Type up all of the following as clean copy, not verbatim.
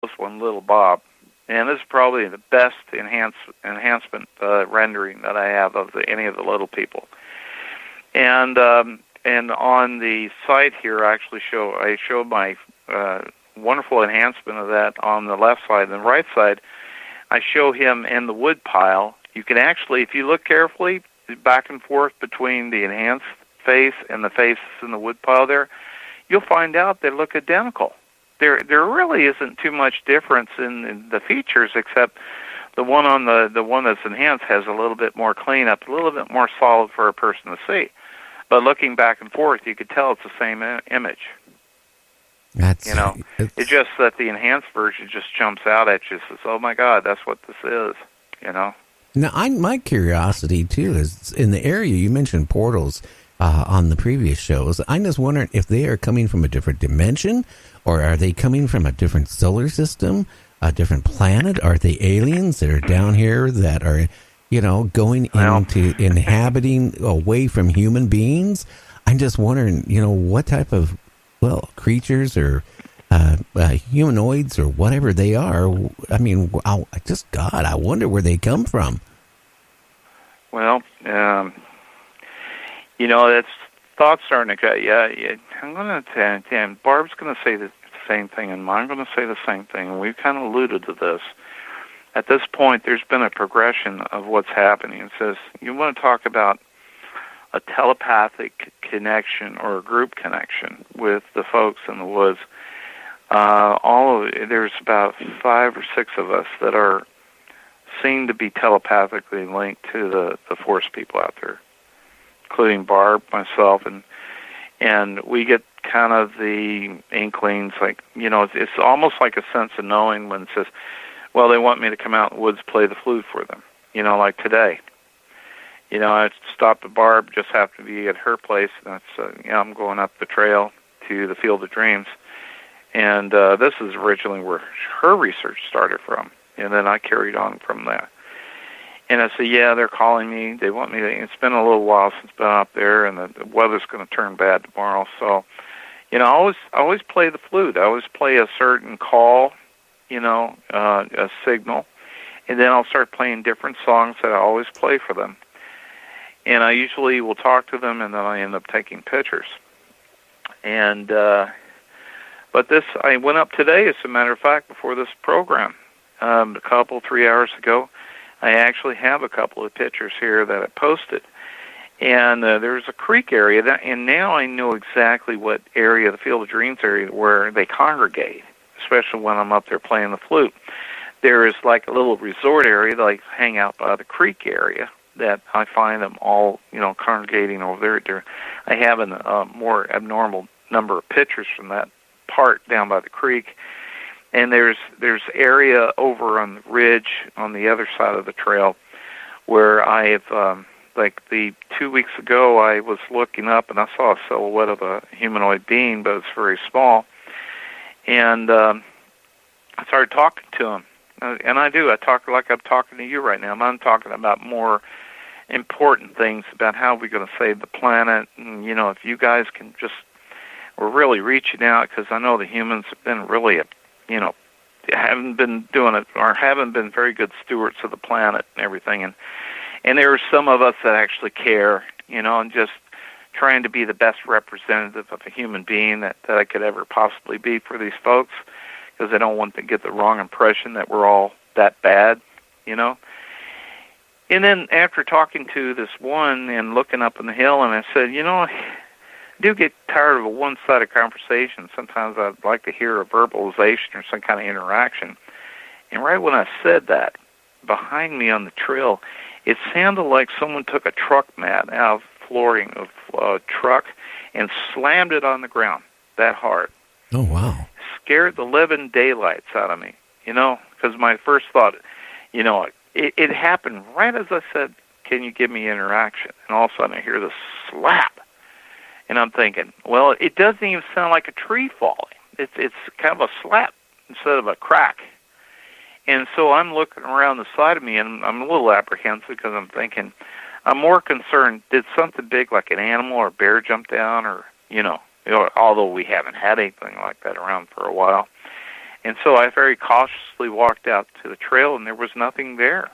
this one, Little Bob. And this is probably the best enhancement rendering that I have of any of the Little People. And on the site here, I show my wonderful enhancement of that on the left side. And the right side, I show him in the wood pile. You can actually, if you look carefully, back and forth between the enhanced face and the face in the wood pile there, you'll find out they look identical. There really isn't too much difference in the features, except the one that's enhanced has a little bit more cleanup, a little bit more solid for a person to see. But looking back and forth, you could tell it's the same image. It's just that the enhanced version just jumps out at you. Says, "Oh my God, that's what this is." Now, my curiosity too is in the area you mentioned portals on the previous shows. I'm just wondering if they are coming from a different dimension, or are they coming from a different solar system, a different planet? Are they aliens that are down here that are, going into inhabiting away from human beings? I'm just wondering, what type of creatures or humanoids or whatever they are. I mean, I wonder where they come from. Well, that's thoughts starting to get. Yeah, I'm going to. Barb's going to say the same thing, and I'm going to say the same thing. And we've kind of alluded to this. At this point, there's been a progression of what's happening. It says you want to talk about a telepathic connection or a group connection with the folks in the woods. There's about 5 or 6 of us that are seen to be telepathically linked to the force people out there, including Barb, myself, and we get kind of the inklings, like, it's almost like a sense of knowing when it says, well, they want me to come out in the woods, play the flute for them, like today. I stopped at Barb, just happened to be at her place, and I'm going up the trail to the Field of Dreams, and this is originally where her research started from, and then I carried on from that. And I said, yeah, they're calling me. They want me to. It's been a little while since I've been up there, and the weather's going to turn bad tomorrow. So, I always play the flute. I always play a certain call, a signal, and then I'll start playing different songs that I always play for them. And I usually will talk to them, and then I end up taking pictures. And but I went up today, as a matter of fact, before this program, 3 hours ago. I actually have a couple of pictures here that I posted. And there's a creek area, and now I know exactly what area, the Field of Dreams area, where they congregate, especially when I'm up there playing the flute. There is like a little resort area, like hang out by the creek area, that I find them all, congregating over there. I have a more abnormal number of pictures from that part down by the creek. And there's area over on the ridge on the other side of the trail where I have, like 2 weeks ago, I was looking up and I saw a silhouette of a humanoid being, but it's very small. And I started talking to him. And I talk like I'm talking to you right now. I'm talking about more important things about how we're going to save the planet. And, if you guys can we're really reaching out, because I know the humans have been really haven't been doing it, or haven't been very good stewards of the planet and everything. And there are some of us that actually care, and just trying to be the best representative of a human being that I could ever possibly be for these folks, because I don't want to get the wrong impression that we're all that bad, And then after talking to this one and looking up on the hill, and I said, I do get tired of a one-sided conversation. Sometimes I'd like to hear a verbalization or some kind of interaction. And right when I said that, behind me on the trail, it sounded like someone took a truck mat out of flooring of a truck and slammed it on the ground that hard. Oh, wow. Scared the living daylights out of me, because my first thought, it happened right as I said, can you give me interaction? And all of a sudden I hear this slap. And I'm thinking, well, it doesn't even sound like a tree falling. It's kind of a slap instead of a crack. And so I'm looking around the side of me, and I'm a little apprehensive because I'm thinking, I'm more concerned, did something big like an animal or a bear jump down, or, although we haven't had anything like that around for a while. And so I very cautiously walked out to the trail, and there was nothing there.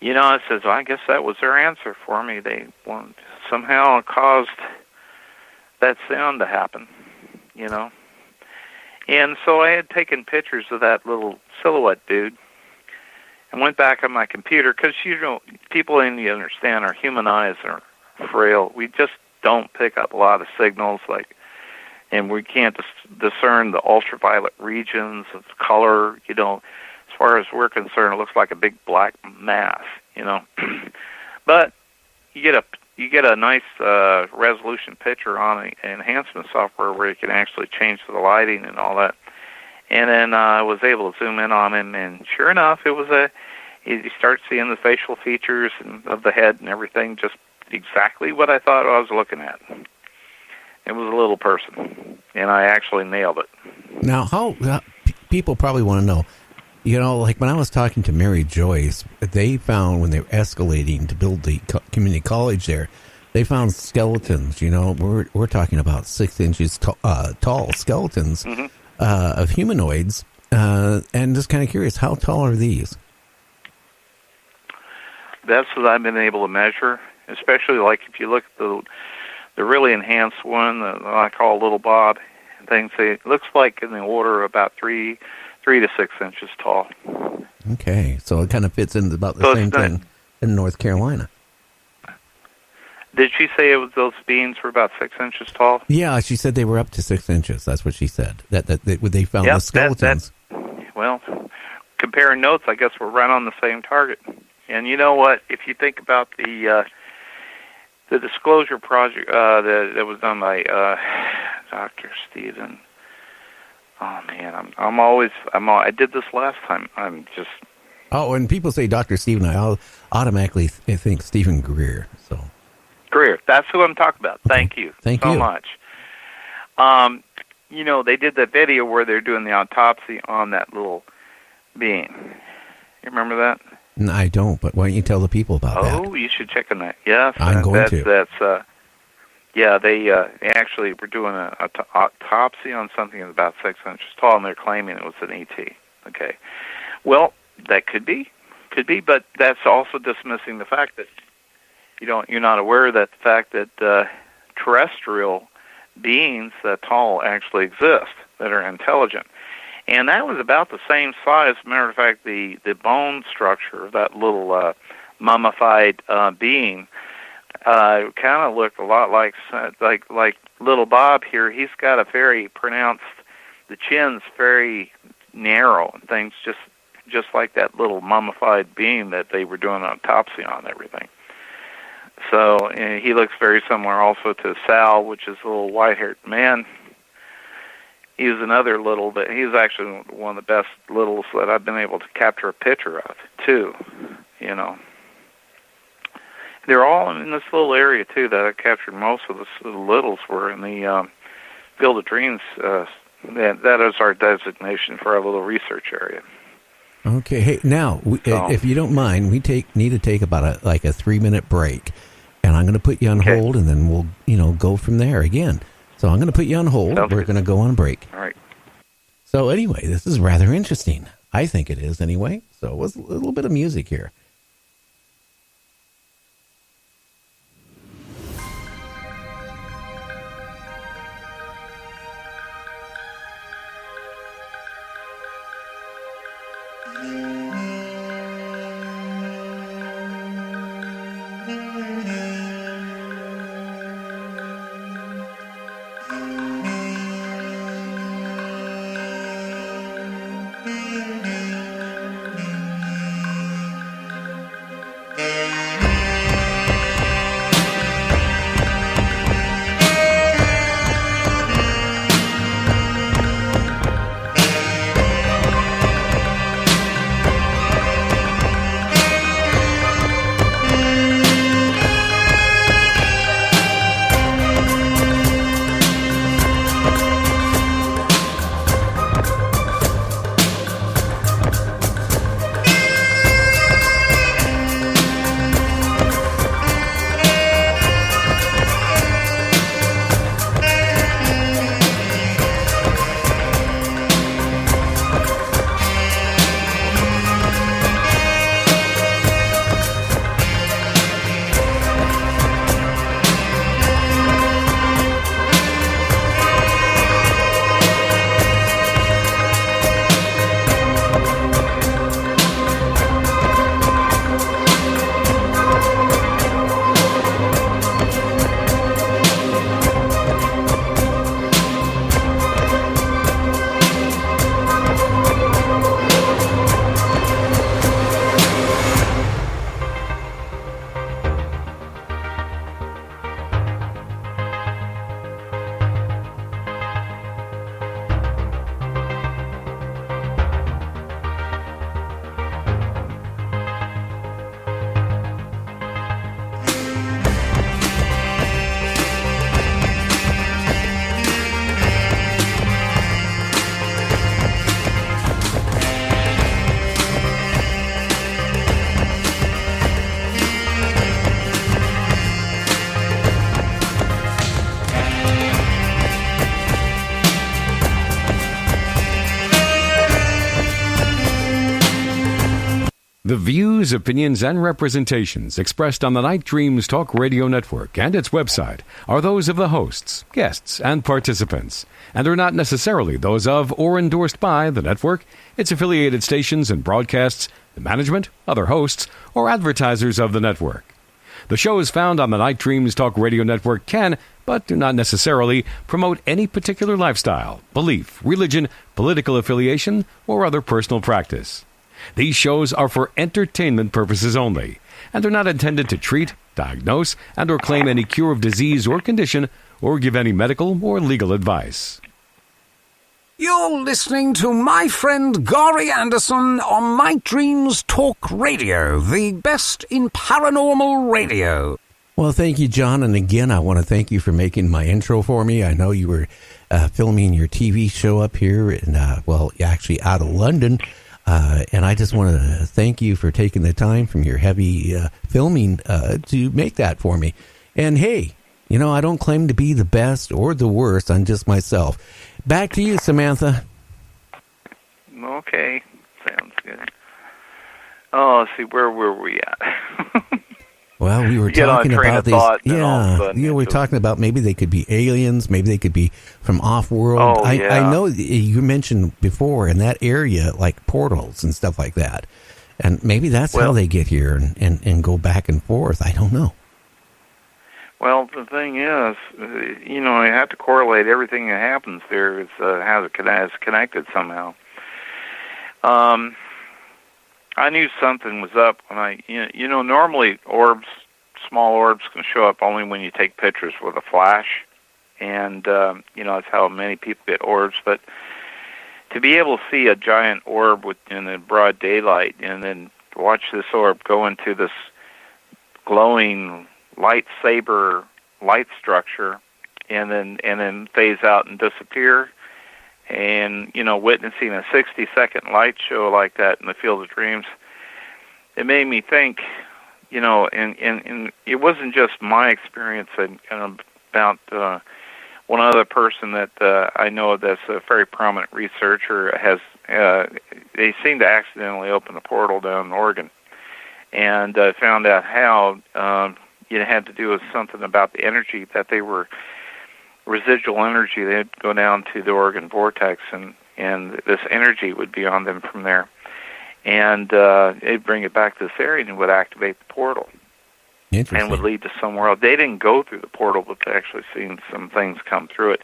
I says, well, I guess that was their answer for me. They somehow caused that sound to happen, And so I had taken pictures of that little silhouette dude and went back on my computer because, people in you understand our human eyes are frail. We just don't pick up a lot of signals, and we can't discern the ultraviolet regions of color. As far as we're concerned, it looks like a big black mass, But you get a nice resolution picture on the enhancement software where you can actually change the lighting and all that. And then I was able to zoom in on him, and sure enough, you start seeing the facial features of the head and everything, just exactly what I thought I was looking at. It was a little person, and I actually nailed it. Now, people probably want to know, like when I was talking to Mary Joyce, they found when they were escalating to build the community college there, they found skeletons. We're talking about 6 inches tall skeletons of humanoids, and just kind of curious, how tall are these? That's what I've been able to measure, especially like if you look at the really enhanced one that I call Little Bob, things. It looks like in the order of about 3 to 6 inches tall. Okay, so it kind of fits in about the same thing in North Carolina. Did she say those beings were about 6 inches tall? Yeah, she said they were up to 6 inches. That's what she said. That they found the skeletons. Well, comparing notes, I guess we're right on the same target. And you know what? If you think about the disclosure project that was done by Dr. Stephen. Oh man, I did this last time. I'm just. Oh, when people say Dr. Stephen, I automatically think Stephen Greer. So. Greer, that's who I'm talking about. Okay. Thank you so much. They did that video where they're doing the autopsy on that little being. You remember that? No, I don't, but why don't you tell the people about that? Oh, you should check on that. Yes, I'm going to. They actually were doing an autopsy on something that's about 6 inches tall, and they're claiming it was an ET. Okay. Well, that could be, but that's also dismissing the fact that you're not aware that the fact that terrestrial beings that tall actually exist that are intelligent. And that was about the same size. As a matter of fact, the bone structure of that little mummified being kind of looked a lot like Little Bob here. He's got a very pronounced, the chin's very narrow and things just like that little mummified being that they were doing an autopsy on and everything. So he looks very similar also to Sal, which is a little white-haired man. He was another little bit. He was actually one of the best littles that I've been able to capture a picture of, too. They're all in this little area, too, that I captured. Most of the littles were in the Field of Dreams. That is our designation for our little research area. Okay. Hey, now, if you don't mind, we need to take about a 3-minute break, and I'm going to put you on hold, and then we'll go from there again. So I'm going to put you on hold. We're going to go on a break. All right. So anyway, this is rather interesting. I think it is anyway. So it was a little bit of music here. The views, opinions, and representations expressed on the Night Dreams Talk Radio Network and its website are those of the hosts, guests, and participants, and are not necessarily those of or endorsed by the network, its affiliated stations and broadcasts, the management, other hosts, or advertisers of the network. The shows found on the Night Dreams Talk Radio Network can, but do not necessarily, promote any particular lifestyle, belief, religion, political affiliation, or other personal practice. These shows are for entertainment purposes only, and are not intended to treat, diagnose, and or claim any cure of disease or condition, or give any medical or legal advice. You're listening to my friend Gary Anderson on Night Dreams Talk Radio, the best in paranormal radio. Well, thank you, John. And again, I want to thank you for making my intro for me. I know you were filming your TV show up here, and actually out of London. And I just want to thank you for taking the time from your heavy filming to make that for me. And hey, you know, I don't claim to be the best or the worst. I'm just myself. Back to you, Samantha. Okay, sounds good. Oh, let's see, where were we at? Well, we were talking about these. We're talking about maybe they could be aliens, maybe they could be from off-world. I know you mentioned before in that area, like portals and stuff like that, and maybe that's how they get here and go back and forth. I don't know. Well, the thing is, you know, you have to correlate everything that happens there is how it's connected somehow. I knew something was up when normally small orbs can show up only when you take pictures with a flash, and that's how many people get orbs. But to be able to see a giant orb in the broad daylight, and then watch this orb go into this glowing lightsaber light structure, and then phase out and disappear, and witnessing a 60-second light show like that in the Field of Dreams, it made me think, and it wasn't just my experience, and about one other person that I know that's a very prominent researcher they seem to accidentally open a portal down in Oregon, and found out how it had to do with something about the energy that they were residual energy. They'd go down to the Oregon vortex, and this energy would be on them from there, and it'd bring it back to this area and would activate the portal and would lead to somewhere else. They didn't go through the portal, but they actually seen some things come through it.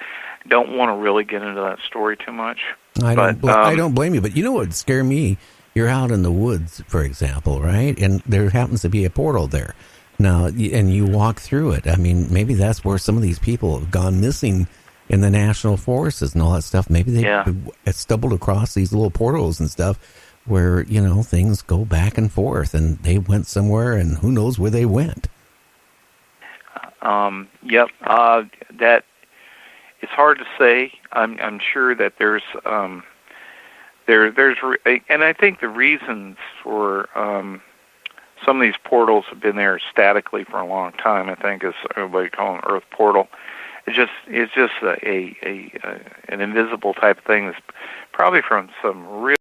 Don't want to really get into that story too much. I don't blame you, but you know what would scare me? You're out in the woods, for example, right? And there happens to be a portal there. Now, and you walk through it. I mean, maybe that's where some of these people have gone missing in the national forests and all that stuff. Maybe they stumbled across these little portals and stuff where, things go back and forth, and they went somewhere, and who knows where they went. Yep. That it's hard to say. I'm sure that there's and I think the reasons for some of these portals have been there statically for a long time. I think is everybody call an Earth portal. It's just an invisible type of thing that's probably from some real